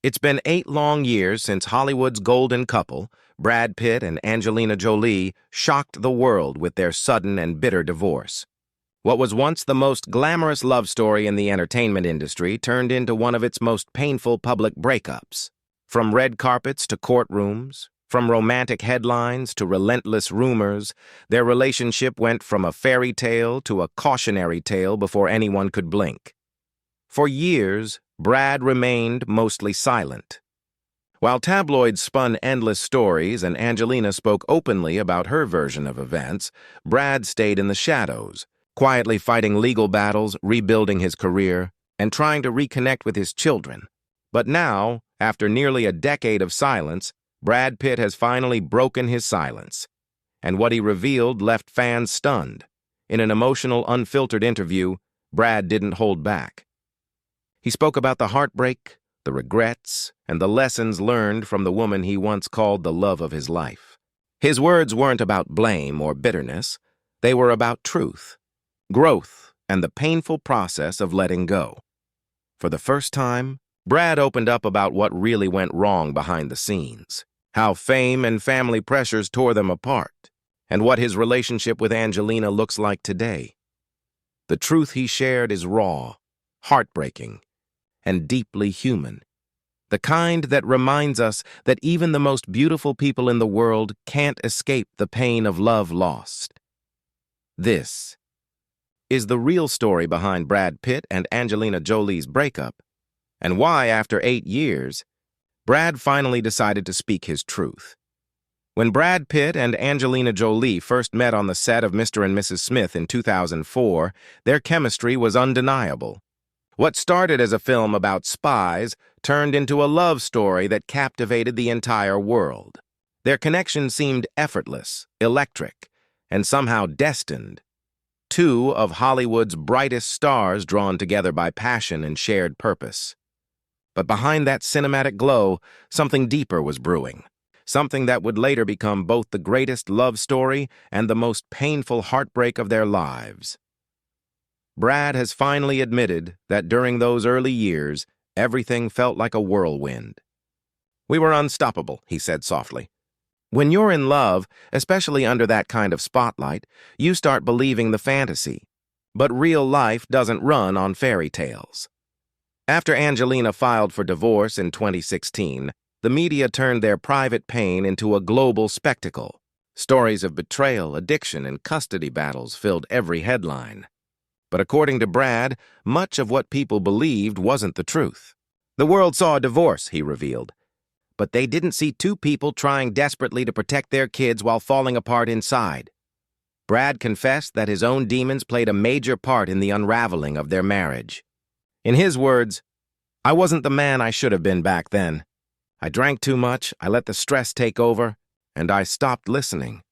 It's been 8 long years since Hollywood's golden couple, Brad Pitt and Angelina Jolie, shocked the world with their sudden and bitter divorce. What was once the most glamorous love story in the entertainment industry turned into one of its most painful public breakups. From red carpets to courtrooms, from romantic headlines to relentless rumors, their relationship went from a fairy tale to a cautionary tale before anyone could blink. For years, Brad remained mostly silent. While tabloids spun endless stories and Angelina spoke openly about her version of events, Brad stayed in the shadows, quietly fighting legal battles, rebuilding his career, and trying to reconnect with his children. But now, after nearly a decade of silence, Brad Pitt has finally broken his silence. And what he revealed left fans stunned. In an emotional, unfiltered interview, Brad didn't hold back. He spoke about the heartbreak, the regrets, and the lessons learned from the woman he once called the love of his life. His words weren't about blame or bitterness. They were about truth, growth, and the painful process of letting go. For the first time, Brad opened up about what really went wrong behind the scenes, how fame and family pressures tore them apart, and what his relationship with Angelina looks like today. The truth he shared is raw, heartbreaking, and deeply human. The kind that reminds us that even the most beautiful people in the world can't escape the pain of love lost. This is the real story behind Brad Pitt and Angelina Jolie's breakup, and why, after 8 years, Brad finally decided to speak his truth. When Brad Pitt and Angelina Jolie first met on the set of Mr. and Mrs. Smith in 2004, their chemistry was undeniable. What started as a film about spies turned into a love story that captivated the entire world. Their connection seemed effortless, electric, and somehow destined. Two of Hollywood's brightest stars drawn together by passion and shared purpose. But behind that cinematic glow, something deeper was brewing. Something that would later become both the greatest love story and the most painful heartbreak of their lives. Brad has finally admitted that during those early years, everything felt like a whirlwind. "We were unstoppable," he said softly. "When you're in love, especially under that kind of spotlight, you start believing the fantasy. But real life doesn't run on fairy tales." After Angelina filed for divorce in 2016, the media turned their private pain into a global spectacle. Stories of betrayal, addiction, and custody battles filled every headline. But according to Brad, much of what people believed wasn't the truth. "The world saw a divorce," he revealed, "but they didn't see two people trying desperately to protect their kids while falling apart inside." Brad confessed that his own demons played a major part in the unraveling of their marriage. In his words, "I wasn't the man I should have been back then. I drank too much, I let the stress take over, and I stopped listening."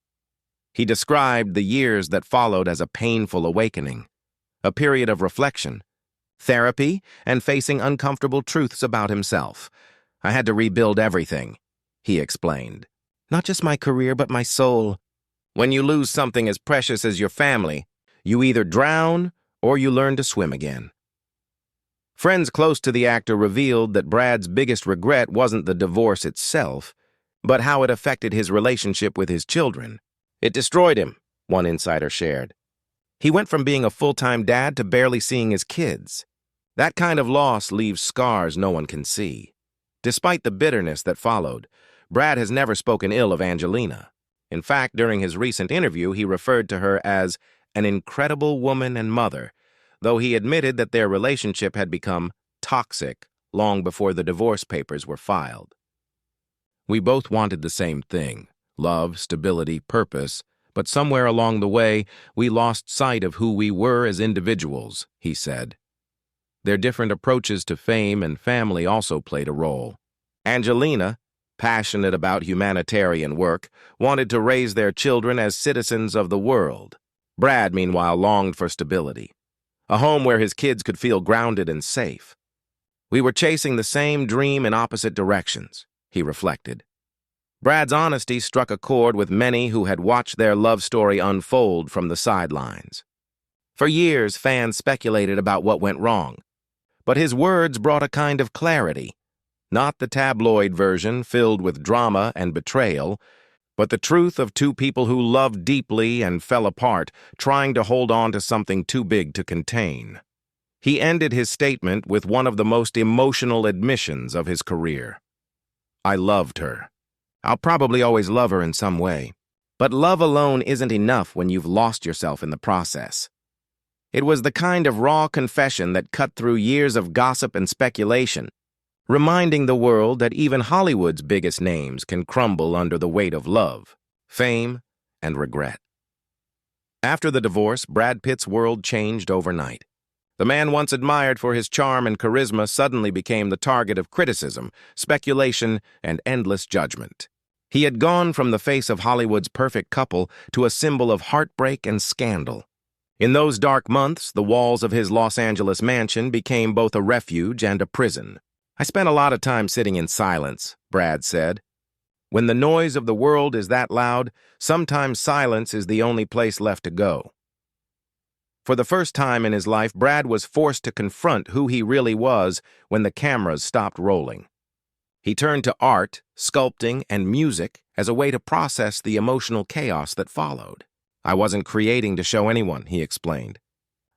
He described the years that followed as a painful awakening. A period of reflection, therapy, and facing uncomfortable truths about himself. "I had to rebuild everything," he explained. "Not just my career, but my soul. When you lose something as precious as your family, you either drown or you learn to swim again." Friends close to the actor revealed that Brad's biggest regret wasn't the divorce itself, but how it affected his relationship with his children. "It destroyed him," one insider shared. "He went from being a full-time dad to barely seeing his kids. That kind of loss leaves scars no one can see." Despite the bitterness that followed, Brad has never spoken ill of Angelina. In fact, during his recent interview, he referred to her as an incredible woman and mother, though he admitted that their relationship had become toxic long before the divorce papers were filed. "We both wanted the same thing, love, stability, purpose, but somewhere along the way, we lost sight of who we were as individuals," he said. Their different approaches to fame and family also played a role. Angelina, passionate about humanitarian work, wanted to raise their children as citizens of the world. Brad, meanwhile, longed for stability, a home where his kids could feel grounded and safe. "We were chasing the same dream in opposite directions," he reflected. Brad's honesty struck a chord with many who had watched their love story unfold from the sidelines. For years, fans speculated about what went wrong, but his words brought a kind of clarity. Not the tabloid version filled with drama and betrayal, but the truth of two people who loved deeply and fell apart, trying to hold on to something too big to contain. He ended his statement with one of the most emotional admissions of his career. "I loved her. I'll probably always love her in some way. But love alone isn't enough when you've lost yourself in the process." It was the kind of raw confession that cut through years of gossip and speculation, reminding the world that even Hollywood's biggest names can crumble under the weight of love, fame, and regret. After the divorce, Brad Pitt's world changed overnight. The man once admired for his charm and charisma suddenly became the target of criticism, speculation, and endless judgment. He had gone from the face of Hollywood's perfect couple to a symbol of heartbreak and scandal. In those dark months, the walls of his Los Angeles mansion became both a refuge and a prison. "I spent a lot of time sitting in silence," Brad said. "When the noise of the world is that loud, sometimes silence is the only place left to go." For the first time in his life, Brad was forced to confront who he really was when the cameras stopped rolling. He turned to art, sculpting, and music as a way to process the emotional chaos that followed. "I wasn't creating to show anyone," he explained.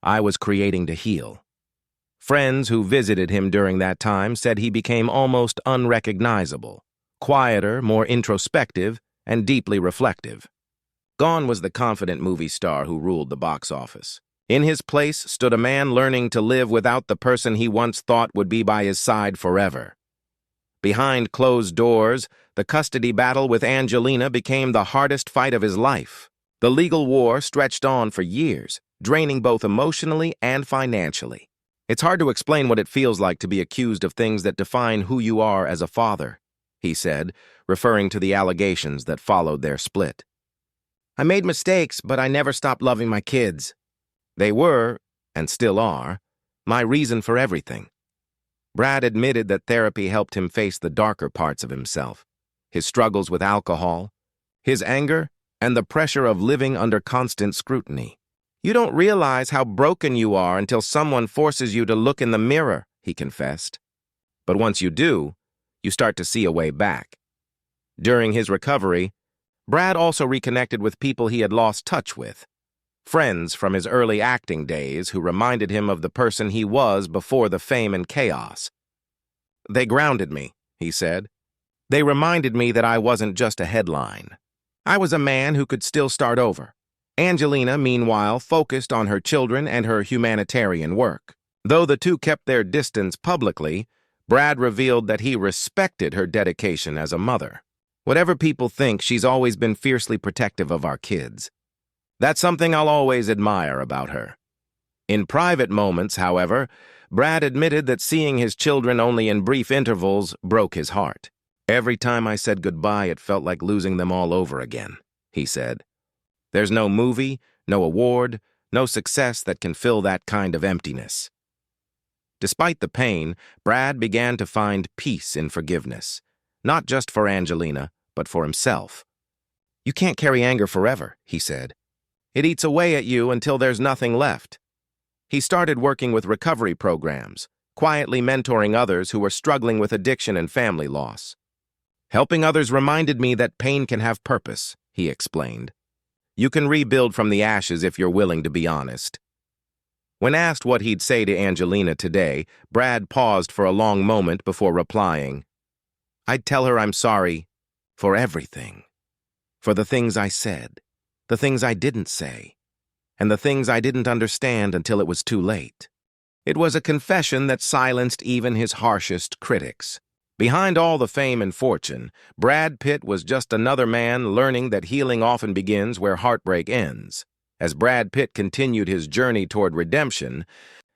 "I was creating to heal." Friends who visited him during that time said he became almost unrecognizable, quieter, more introspective, and deeply reflective. Gone was the confident movie star who ruled the box office. In his place stood a man learning to live without the person he once thought would be by his side forever. Behind closed doors, the custody battle with Angelina became the hardest fight of his life. The legal war stretched on for years, draining both emotionally and financially. "It's hard to explain what it feels like to be accused of things that define who you are as a father," he said, referring to the allegations that followed their split. "I made mistakes, but I never stopped loving my kids. They were, and still are, my reason for everything." Brad admitted that therapy helped him face the darker parts of himself, his struggles with alcohol, his anger, and the pressure of living under constant scrutiny. "You don't realize how broken you are until someone forces you to look in the mirror," he confessed. "But once you do, you start to see a way back." During his recovery, Brad also reconnected with people he had lost touch with. Friends from his early acting days who reminded him of the person he was before the fame and chaos. "They grounded me," he said. "They reminded me that I wasn't just a headline. I was a man who could still start over." Angelina, meanwhile, focused on her children and her humanitarian work. Though the two kept their distance publicly, Brad revealed that he respected her dedication as a mother. "Whatever people think, she's always been fiercely protective of our kids. That's something I'll always admire about her." In private moments, however, Brad admitted that seeing his children only in brief intervals broke his heart. "Every time I said goodbye, it felt like losing them all over again," he said. "There's no movie, no award, no success that can fill that kind of emptiness." Despite the pain, Brad began to find peace in forgiveness, not just for Angelina, but for himself. "You can't carry anger forever," he said. "It eats away at you until there's nothing left." He started working with recovery programs, quietly mentoring others who were struggling with addiction and family loss. "Helping others reminded me that pain can have purpose," he explained. "You can rebuild from the ashes if you're willing to be honest." When asked what he'd say to Angelina today, Brad paused for a long moment before replying, "I'd tell her I'm sorry for everything. For the things I said, the things I didn't say, and the things I didn't understand until it was too late." It was a confession that silenced even his harshest critics. Behind all the fame and fortune, Brad Pitt was just another man learning that healing often begins where heartbreak ends. As Brad Pitt continued his journey toward redemption,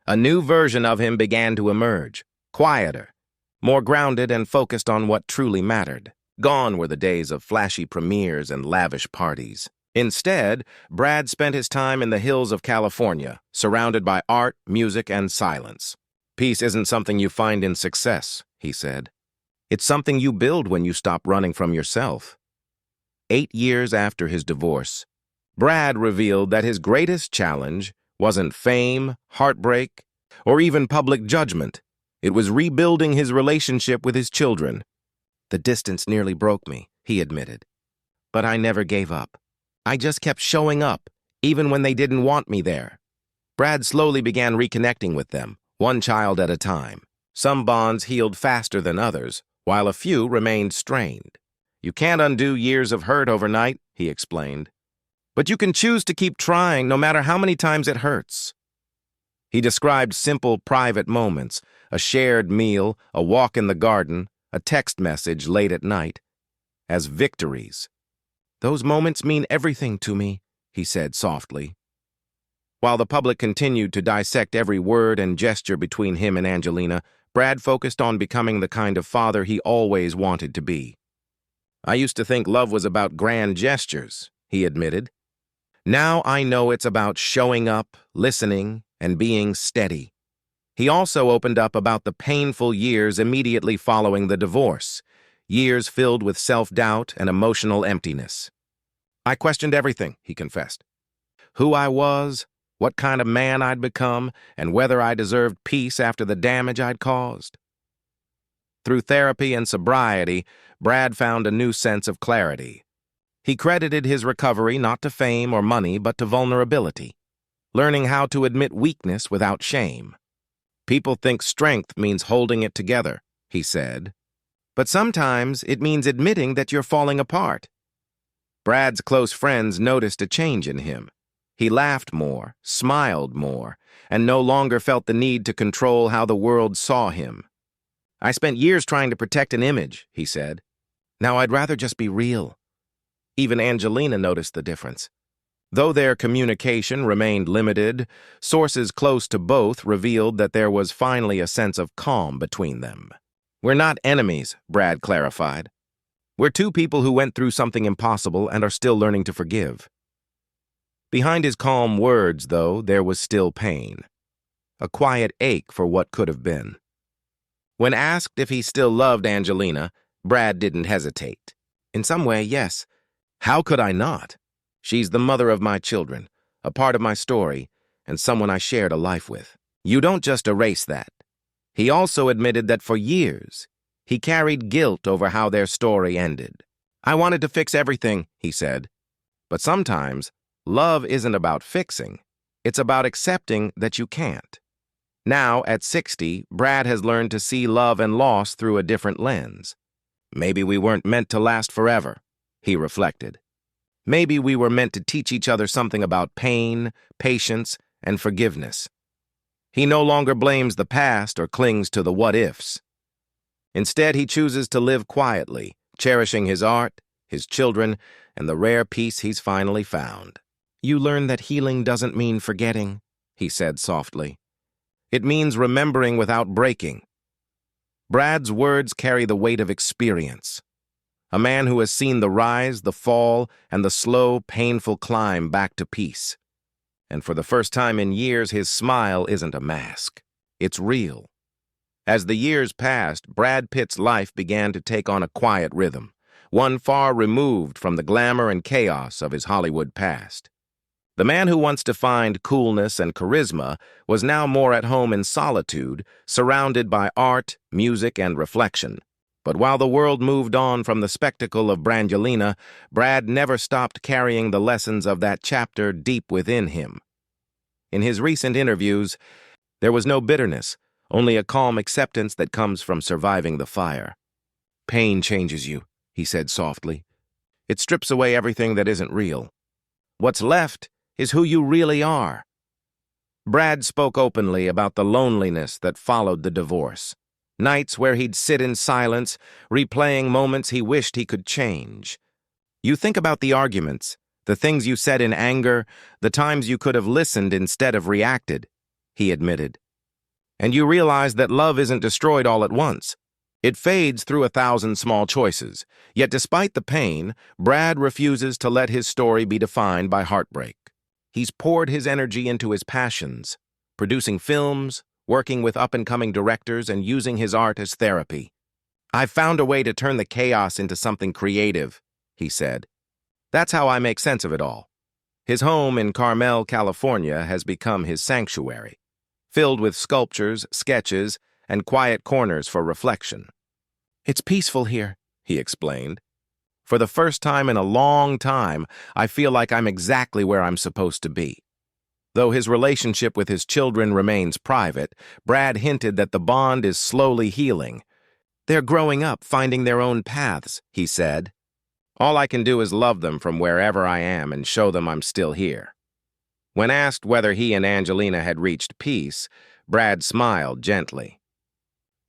a new version of him began to emerge, quieter, more grounded and focused on what truly mattered. Gone were the days of flashy premieres and lavish parties. Instead, Brad spent his time in the hills of California, surrounded by art, music, and silence. "Peace isn't something you find in success," he said. "It's something you build when you stop running from yourself." 8 years after his divorce, Brad revealed that his greatest challenge wasn't fame, heartbreak, or even public judgment. It was rebuilding his relationship with his children. The distance nearly broke me, he admitted. But I never gave up. I just kept showing up, even when they didn't want me there. Brad slowly began reconnecting with them, one child at a time. Some bonds healed faster than others, while a few remained strained. You can't undo years of hurt overnight, he explained. But you can choose to keep trying no matter how many times it hurts. He described simple, private moments, a shared meal, a walk in the garden, a text message late at night, as victories. Those moments mean everything to me, he said softly. While the public continued to dissect every word and gesture between him and Angelina, Brad focused on becoming the kind of father he always wanted to be. I used to think love was about grand gestures, he admitted. Now I know it's about showing up, listening, and being steady. He also opened up about the painful years immediately following the divorce, years filled with self-doubt and emotional emptiness. I questioned everything, he confessed. Who I was, what kind of man I'd become, and whether I deserved peace after the damage I'd caused. Through therapy and sobriety, Brad found a new sense of clarity. He credited his recovery not to fame or money, but to vulnerability, learning how to admit weakness without shame. People think strength means holding it together, he said. But sometimes it means admitting that you're falling apart. Brad's close friends noticed a change in him. He laughed more, smiled more, and no longer felt the need to control how the world saw him. I spent years trying to protect an image, he said. Now I'd rather just be real. Even Angelina noticed the difference. Though their communication remained limited, sources close to both revealed that there was finally a sense of calm between them. We're not enemies, Brad clarified. We're two people who went through something impossible and are still learning to forgive. Behind his calm words, though, there was still pain. A quiet ache for what could have been. When asked if he still loved Angelina, Brad didn't hesitate. In some way, yes. How could I not? She's the mother of my children, a part of my story, and someone I shared a life with. You don't just erase that. He also admitted that for years, he carried guilt over how their story ended. I wanted to fix everything, he said. But sometimes, love isn't about fixing. It's about accepting that you can't. Now, at 60, Brad has learned to see love and loss through a different lens. Maybe we weren't meant to last forever, he reflected. Maybe we were meant to teach each other something about pain, patience, and forgiveness. He no longer blames the past or clings to the what-ifs. Instead, he chooses to live quietly, cherishing his art, his children, and the rare peace he's finally found. You learn that healing doesn't mean forgetting, he said softly. It means remembering without breaking. Brad's words carry the weight of experience. A man who has seen the rise, the fall, and the slow, painful climb back to peace. And for the first time in years, his smile isn't a mask. It's real. As the years passed, Brad Pitt's life began to take on a quiet rhythm, one far removed from the glamour and chaos of his Hollywood past. The man who once defined coolness and charisma was now more at home in solitude, surrounded by art, music, and reflection. But while the world moved on from the spectacle of Brangelina, Brad never stopped carrying the lessons of that chapter deep within him. In his recent interviews, there was no bitterness, only a calm acceptance that comes from surviving the fire. Pain changes you, he said softly. It strips away everything that isn't real. What's left is who you really are. Brad spoke openly about the loneliness that followed the divorce. Nights where he'd sit in silence, replaying moments he wished he could change. You think about the arguments, the things you said in anger, the times you could have listened instead of reacted, he admitted. And you realize that love isn't destroyed all at once. It fades through 1,000 small choices. Yet despite the pain, Brad refuses to let his story be defined by heartbreak. He's poured his energy into his passions, producing films, working with up-and-coming directors, and using his art as therapy. I've found a way to turn the chaos into something creative, he said. That's how I make sense of it all. His home in Carmel, California, has become his sanctuary, filled with sculptures, sketches, and quiet corners for reflection. "It's peaceful here," he explained. "For the first time in a long time, I feel like I'm exactly where I'm supposed to be." Though his relationship with his children remains private, Brad hinted that the bond is slowly healing. "They're growing up, finding their own paths," he said. "All I can do is love them from wherever I am and show them I'm still here." When asked whether he and Angelina had reached peace, Brad smiled gently.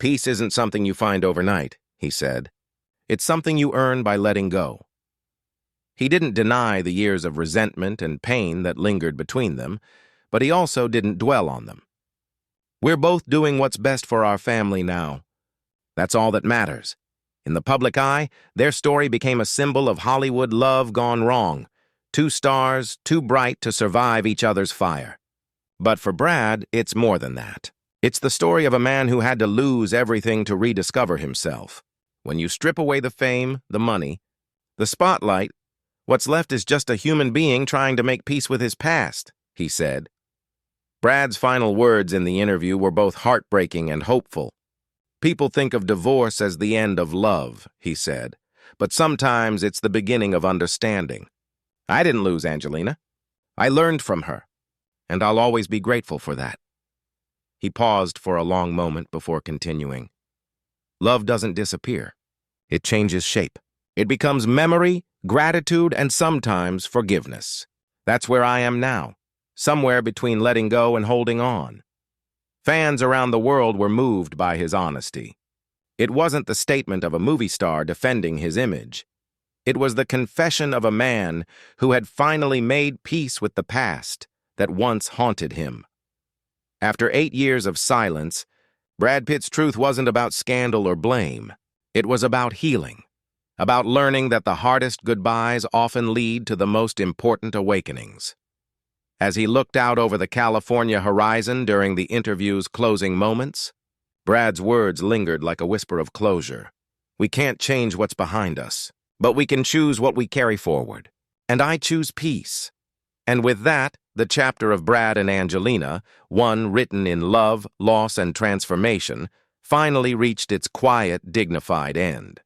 "Peace isn't something you find overnight," he said. "It's something you earn by letting go." He didn't deny the years of resentment and pain that lingered between them, but he also didn't dwell on them. "We're both doing what's best for our family now. That's all that matters." In the public eye, their story became a symbol of Hollywood love gone wrong. Two stars, too bright to survive each other's fire. But for Brad, it's more than that. It's the story of a man who had to lose everything to rediscover himself. When you strip away the fame, the money, the spotlight, what's left is just a human being trying to make peace with his past, he said. Brad's final words in the interview were both heartbreaking and hopeful. "People think of divorce as the end of love," he said, "but sometimes it's the beginning of understanding. I didn't lose Angelina. I learned from her, and I'll always be grateful for that." He paused for a long moment before continuing. "Love doesn't disappear. It changes shape. It becomes memory, gratitude, and sometimes forgiveness. That's where I am now, somewhere between letting go and holding on." Fans around the world were moved by his honesty. It wasn't the statement of a movie star defending his image. It was the confession of a man who had finally made peace with the past that once haunted him. After 8 years of silence, Brad Pitt's truth wasn't about scandal or blame. It was about healing, about learning that the hardest goodbyes often lead to the most important awakenings. As he looked out over the California horizon during the interview's closing moments, Brad's words lingered like a whisper of closure. "We can't change what's behind us, but we can choose what we carry forward. And I choose peace." And with that, the chapter of Brad and Angelina, one written in love, loss, and transformation, finally reached its quiet, dignified end.